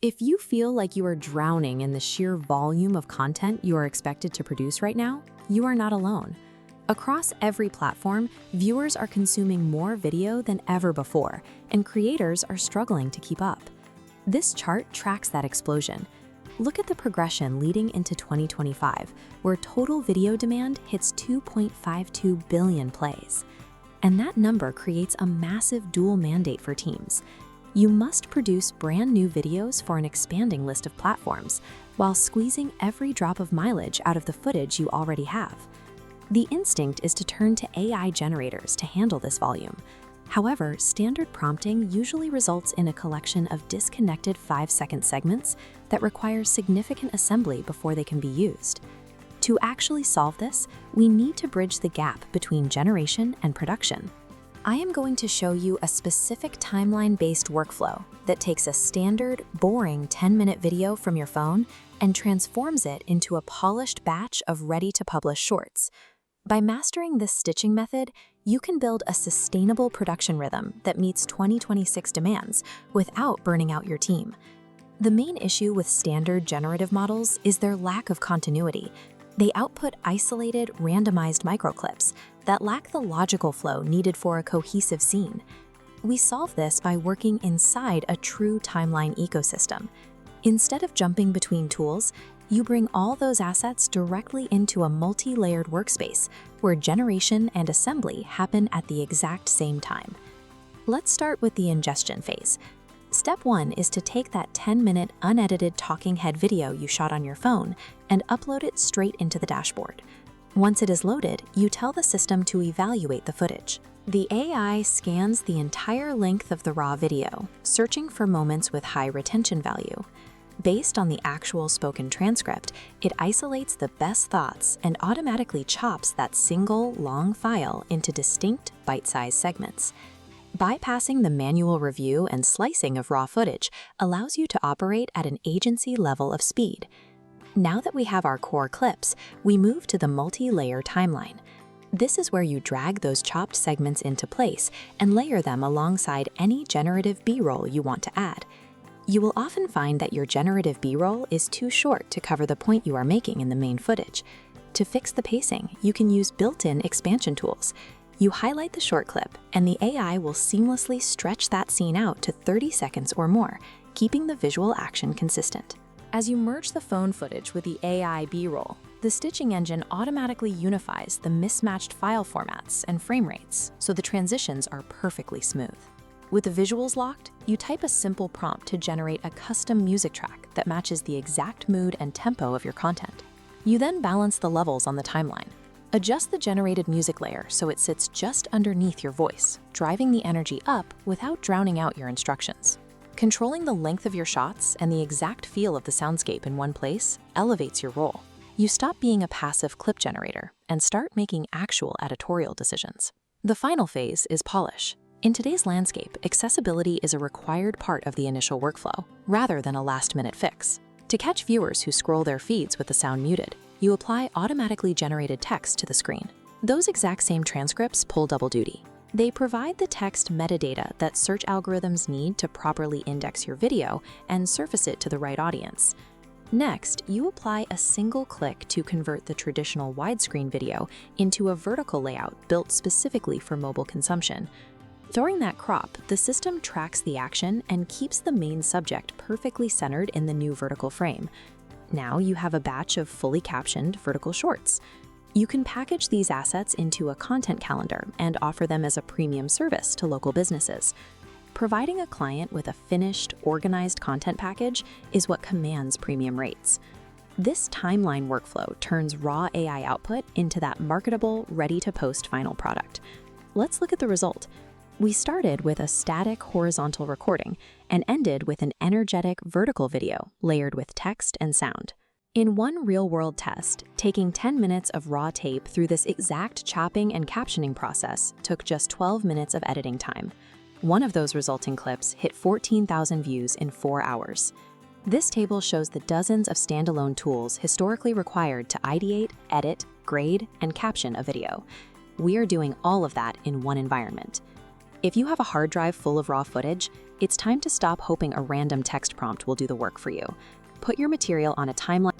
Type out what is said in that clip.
If you feel like you are drowning in the sheer volume of content you are expected to produce right now, you are not alone. Across every platform, viewers are consuming more video than ever before, and creators are struggling to keep up. This chart tracks that explosion. Look at the progression leading into 2025, where total video demand hits 2.52 billion plays. And that number creates a massive dual mandate for teams. You must produce brand new videos for an expanding list of platforms, while squeezing every drop of mileage out of the footage you already have. The instinct is to turn to AI generators to handle this volume. However, standard prompting usually results in a collection of disconnected 5-second segments that require significant assembly before they can be used. To actually solve this, we need to bridge the gap between generation and production. I am going to show you a specific timeline-based workflow that takes a standard, boring 10-minute video from your phone and transforms it into a polished batch of ready-to-publish shorts. By mastering this stitching method, you can build a sustainable production rhythm that meets 2026 demands without burning out your team. The main issue with standard generative models is their lack of continuity. They output isolated, randomized microclips that lack the logical flow needed for a cohesive scene. We solve this by working inside a true timeline ecosystem. Instead of jumping between tools, you bring all those assets directly into a multi-layered workspace where generation and assembly happen at the exact same time. Let's start with the ingestion phase. Step 1 is to take that 10-minute unedited talking head video you shot on your phone and upload it straight into the dashboard. Once it is loaded, you tell the system to evaluate the footage. The AI scans the entire length of the raw video, searching for moments with high retention value. Based on the actual spoken transcript, it isolates the best thoughts and automatically chops that single, long file into distinct, bite-sized segments. Bypassing the manual review and slicing of raw footage allows you to operate at an agency level of speed. Now that we have our core clips, we move to the multi-layer timeline. This is where you drag those chopped segments into place and layer them alongside any generative B-roll you want to add. You will often find that your generative B-roll is too short to cover the point you are making in the main footage. To fix the pacing, you can use built-in expansion tools. You highlight the short clip, and the AI will seamlessly stretch that scene out to 30 seconds or more, keeping the visual action consistent. As you merge the phone footage with the AI B-roll, the stitching engine automatically unifies the mismatched file formats and frame rates, so the transitions are perfectly smooth. With the visuals locked, you type a simple prompt to generate a custom music track that matches the exact mood and tempo of your content. You then balance the levels on the timeline. Adjust the generated music layer so it sits just underneath your voice, driving the energy up without drowning out your instructions. Controlling the length of your shots and the exact feel of the soundscape in one place elevates your role. You stop being a passive clip generator and start making actual editorial decisions. The final phase is polish. In today's landscape, accessibility is a required part of the initial workflow, rather than a last-minute fix. To catch viewers who scroll their feeds with the sound muted, you apply automatically generated text to the screen. Those exact same transcripts pull double duty. They provide the text metadata that search algorithms need to properly index your video and surface it to the right audience. Next, you apply a single click to convert the traditional widescreen video into a vertical layout built specifically for mobile consumption. During that crop, the system tracks the action and keeps the main subject perfectly centered in the new vertical frame. Now you have a batch of fully captioned vertical shorts. You can package these assets into a content calendar and offer them as a premium service to local businesses. Providing a client with a finished, organized content package is what commands premium rates. This timeline workflow turns raw AI output into that marketable, ready-to-post final product. Let's look at the result. We started with a static horizontal recording and ended with an energetic vertical video layered with text and sound. In one real-world test, taking 10 minutes of raw tape through this exact chopping and captioning process took just 12 minutes of editing time. One of those resulting clips hit 14,000 views in 4 hours. This table shows the dozens of standalone tools historically required to ideate, edit, grade, and caption a video. We are doing all of that in one environment. If you have a hard drive full of raw footage, it's time to stop hoping a random text prompt will do the work for you. Put your material on a timeline.